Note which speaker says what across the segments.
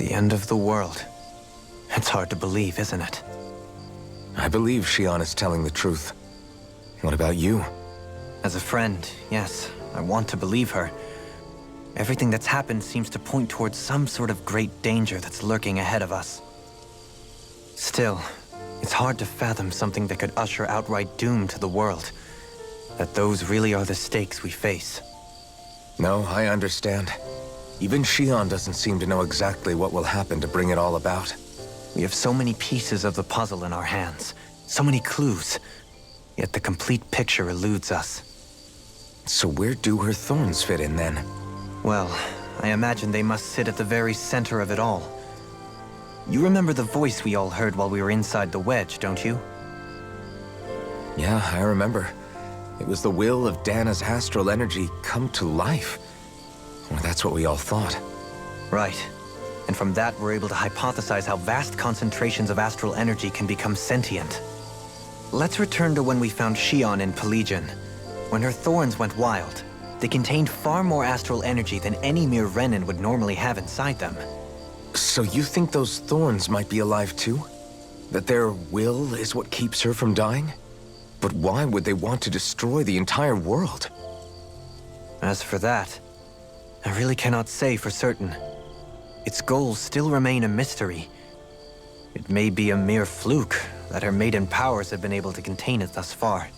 Speaker 1: The end of the world. It's hard to believe, isn't it?
Speaker 2: I believe Shion is telling the truth. What about you?
Speaker 1: As a friend, yes, I want to believe her. Everything that's happened seems to point towards some sort of great danger that's lurking ahead of us. Still, it's hard to fathom something that could usher outright doom to the world. That those really are the stakes we face.
Speaker 2: No, I understand. Even Shion doesn't seem to know exactly what will happen to bring it all about.
Speaker 1: We have so many pieces of the puzzle in our hands, so many clues, yet the complete picture eludes us.
Speaker 2: So where do her thorns fit in then?
Speaker 1: Well, I imagine they must sit at the very center of it all. You remember the voice we all heard while we were inside the wedge, don't you?
Speaker 2: Yeah, I remember. It was the will of Dana's astral energy come to life. Well, that's what we all thought.
Speaker 1: Right. And from that, we're able to hypothesize how vast concentrations of astral energy can become sentient. Let's return to when we found Shion in Pelagian. When her thorns went wild, they contained far more astral energy than any mere Renin would normally have inside them.
Speaker 2: So you think those thorns might be alive too? That their will is what keeps her from dying? But why would they want to destroy the entire world?
Speaker 1: As for that, I really cannot say for certain. Its goals still remain a mystery. It may be a mere fluke that her maiden powers have been able to contain it thus far.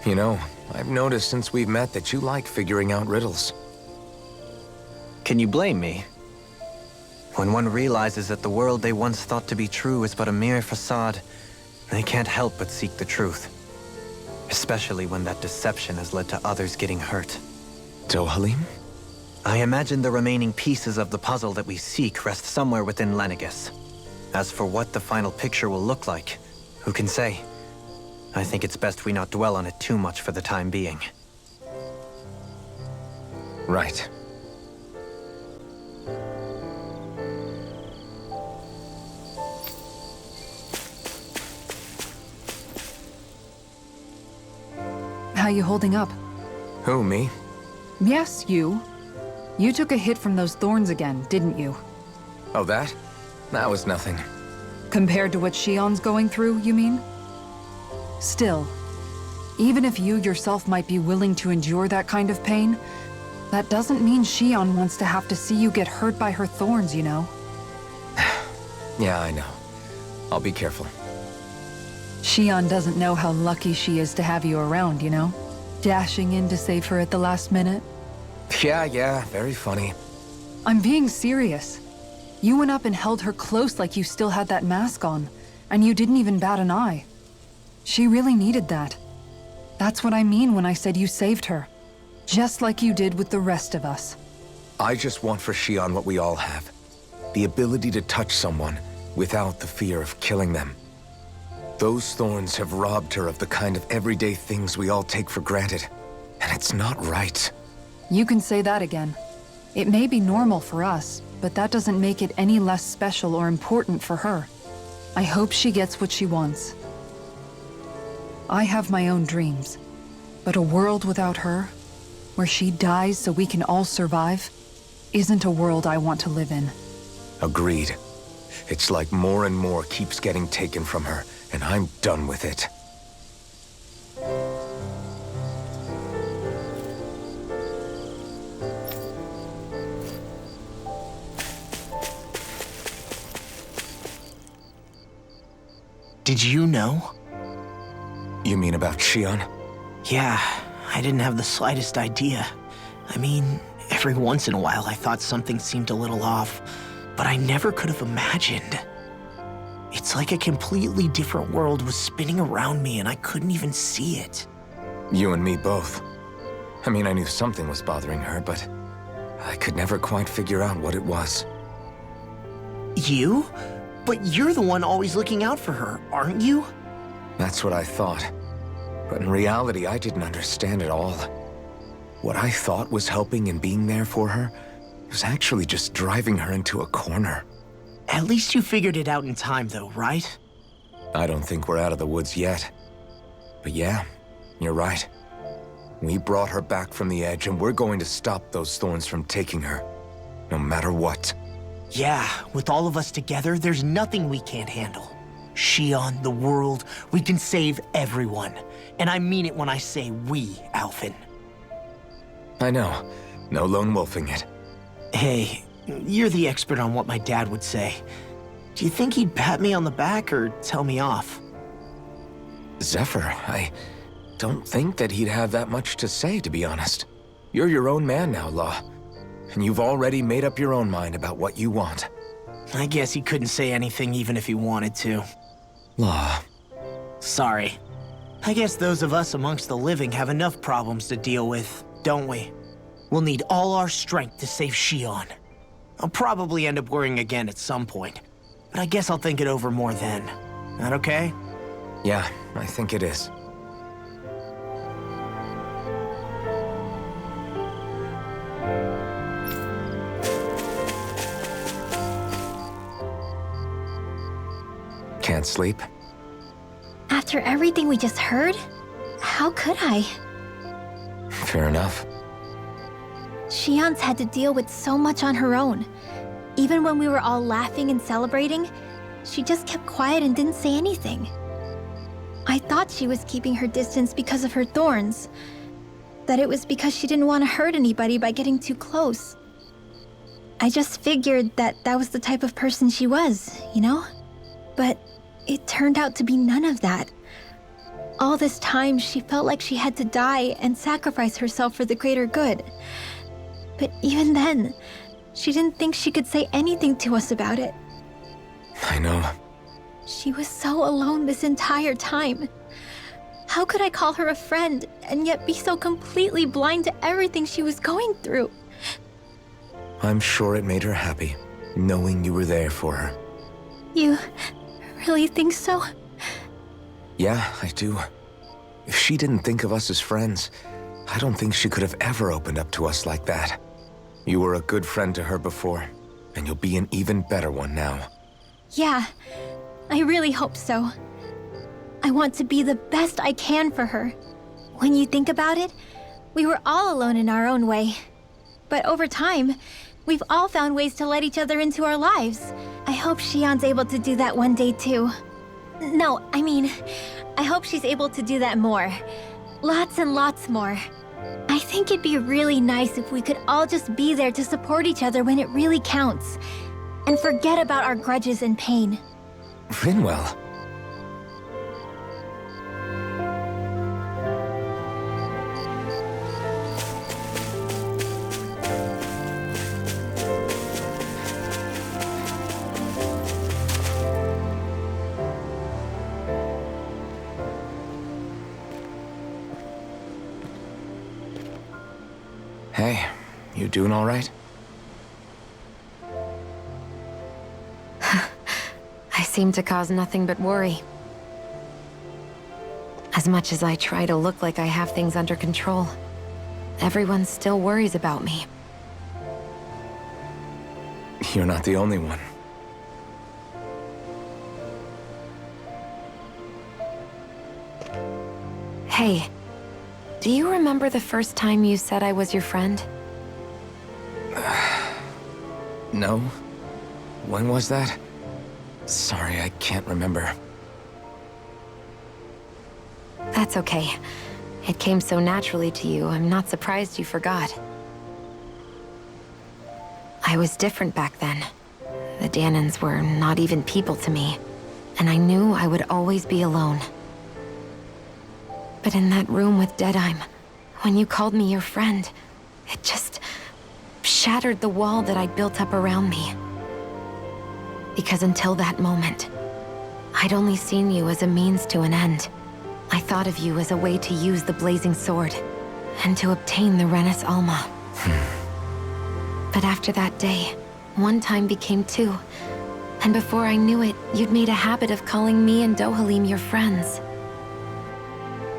Speaker 2: You know, I've noticed since we've met that you like figuring out riddles.
Speaker 1: Can you blame me? When one realizes that the world they once thought to be true is but a mere facade, they can't help but seek the truth. Especially when that deception has led to others getting hurt.
Speaker 2: Dohalim?
Speaker 1: I imagine the remaining pieces of the puzzle that we seek rest somewhere within Lenegis. As for what the final picture will look like, who can say? I think it's best we not dwell on it too much for the time being.
Speaker 2: Right.
Speaker 3: How you holding up?
Speaker 2: Who, me?
Speaker 3: Yes, you. You took a hit from those thorns again, didn't you?
Speaker 2: Oh, that? That was nothing.
Speaker 3: Compared to what Shion's going through, you mean? Still, even if you yourself might be willing to endure that kind of pain, that doesn't mean Shion wants to have to see you get hurt by her thorns, you know?
Speaker 2: Yeah, I know. I'll be careful.
Speaker 3: Shion doesn't know how lucky she is to have you around, you know? Dashing in to save her at the last minute.
Speaker 2: Yeah, very funny.
Speaker 3: I'm being serious. You went up and held her close like you still had that mask on, and you didn't even bat an eye. She really needed that. That's what I mean when I said you saved her. Just like you did with the rest of us.
Speaker 2: I just want for Shion what we all have. The ability to touch someone without the fear of killing them. Those thorns have robbed her of the kind of everyday things we all take for granted. And it's not right.
Speaker 3: You can say that again. It may be normal for us, but that doesn't make it any less special or important for her. I hope she gets what she wants. I have my own dreams, but a world without her, where she dies so we can all survive, isn't a world I want to live in.
Speaker 2: Agreed. It's like more and more keeps getting taken from her, and I'm done with it.
Speaker 4: Did you know?
Speaker 2: You mean about Shion?
Speaker 4: Yeah, I didn't have the slightest idea. I mean, every once in a while I thought something seemed a little off, but I never could have imagined. It's like a completely different world was spinning around me and I couldn't even see it.
Speaker 2: You and me both. I mean, I knew something was bothering her, but I could never quite figure out what it was.
Speaker 4: You? But you're the one always looking out for her, aren't you?
Speaker 2: That's what I thought. But in reality, I didn't understand it all. What I thought was helping and being there for her was actually just driving her into a corner.
Speaker 4: At least you figured it out in time though, right?
Speaker 2: I don't think we're out of the woods yet. But yeah, you're right. We brought her back from the edge and we're going to stop those thorns from taking her. No matter what.
Speaker 4: Yeah, with all of us together, there's nothing we can't handle. Shion, the world, we can save everyone. And I mean it when I say we, Alphen.
Speaker 2: I know. No lone wolfing it.
Speaker 4: Hey, you're the expert on what my dad would say. Do you think he'd pat me on the back or tell me off?
Speaker 2: Zephyr, I don't think that he'd have that much to say, to be honest. You're your own man now, Law. And you've already made up your own mind about what you want.
Speaker 4: I guess he couldn't say anything even if he wanted to.
Speaker 2: Law.
Speaker 4: Sorry. I guess those of us amongst the living have enough problems to deal with, don't we? We'll need all our strength to save Shion. I'll probably end up worrying again at some point, but I guess I'll think it over more then. That okay?
Speaker 2: Yeah, I think it is. Can't sleep?
Speaker 5: After everything we just heard, how could I?
Speaker 2: Fair enough.
Speaker 5: Shion's had to deal with so much on her own. Even when we were all laughing and celebrating, she just kept quiet and didn't say anything. I thought she was keeping her distance because of her thorns. That it was because she didn't want to hurt anybody by getting too close. I just figured that that was the type of person she was, you know? But it turned out to be none of that. All this time, she felt like she had to die and sacrifice herself for the greater good. But even then, she didn't think she could say anything to us about it.
Speaker 2: I know.
Speaker 5: She was so alone this entire time. How could I call her a friend and yet be so completely blind to everything she was going through?
Speaker 2: I'm sure it made her happy, knowing you were there for her.
Speaker 5: You really think so?
Speaker 2: Yeah, I do. If she didn't think of us as friends, I don't think she could have ever opened up to us like that. You were a good friend to her before, and you'll be an even better one now.
Speaker 5: Yeah, I really hope so. I want to be the best I can for her. When you think about it, we were all alone in our own way. But over time, we've all found ways to let each other into our lives. I hope Shion's able to do that one day too. No, I mean, I hope she's able to do that more. Lots and lots more. I think it'd be really nice if we could all just be there to support each other when it really counts. And forget about our grudges and pain.
Speaker 2: Rinwell. Hey, you doing all right?
Speaker 6: I seem to cause nothing but worry. As much as I try to look like I have things under control, everyone still worries about me.
Speaker 2: You're not the only one.
Speaker 6: Hey, do you remember the first time you said I was your friend?
Speaker 2: No? When was that? Sorry, I can't remember.
Speaker 6: That's okay. It came so naturally to you, I'm not surprised you forgot. I was different back then. The Danans were not even people to me, and I knew I would always be alone. But in that room with Deadheim, when you called me your friend, it just shattered the wall that I'd built up around me. Because until that moment, I'd only seen you as a means to an end. I thought of you as a way to use the blazing sword, and to obtain the Renis Alma. But after that day, one time became two, and before I knew it, you'd made a habit of calling me and Dohalim your friends.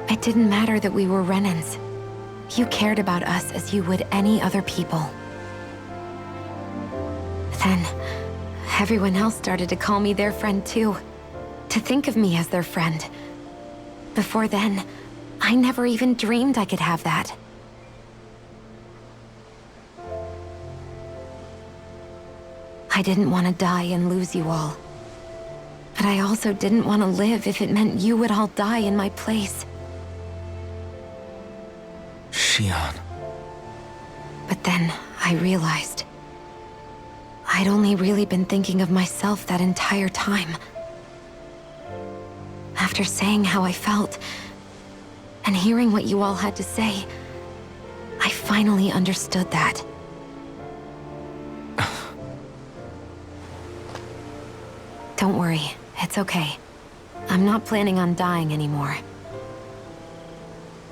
Speaker 6: It didn't matter that we were Renans. You cared about us as you would any other people. Then, everyone else started to call me their friend too. To think of me as their friend. Before then, I never even dreamed I could have that. I didn't want to die and lose you all. But I also didn't want to live if it meant you would all die in my place.
Speaker 2: Shion.
Speaker 6: But then I realized I'd only really been thinking of myself that entire time. After saying how I felt, and hearing what you all had to say, I finally understood that. Don't worry, it's okay. I'm not planning on dying anymore.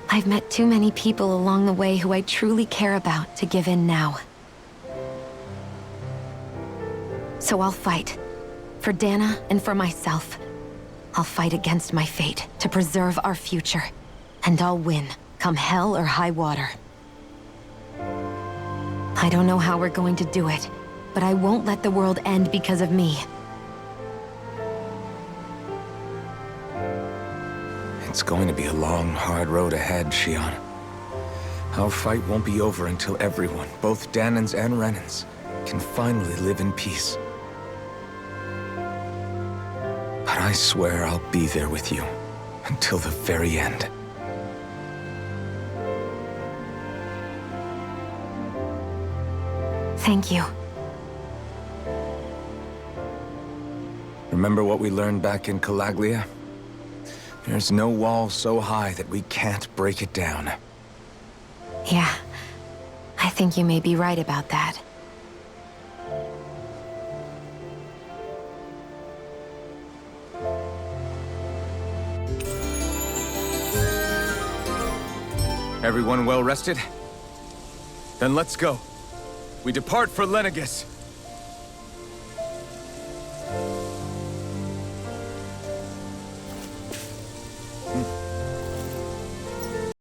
Speaker 6: I've met too many people along the way who I truly care about to give in now. So I'll fight. For Dana and for myself. I'll fight against my fate to preserve our future. And I'll win, come hell or high water. I don't know how we're going to do it, but I won't let the world end because of me.
Speaker 2: It's going to be a long, hard road ahead, Shion. Our fight won't be over until everyone, both Danans and Renans, can finally live in peace. But I swear I'll be there with you until the very end.
Speaker 6: Thank you.
Speaker 2: Remember what we learned back in Calaglia? There's no wall so high that we can't break it down.
Speaker 6: Yeah, I think you may be right about that.
Speaker 2: Everyone well rested? Then let's go. We depart for Lenegis.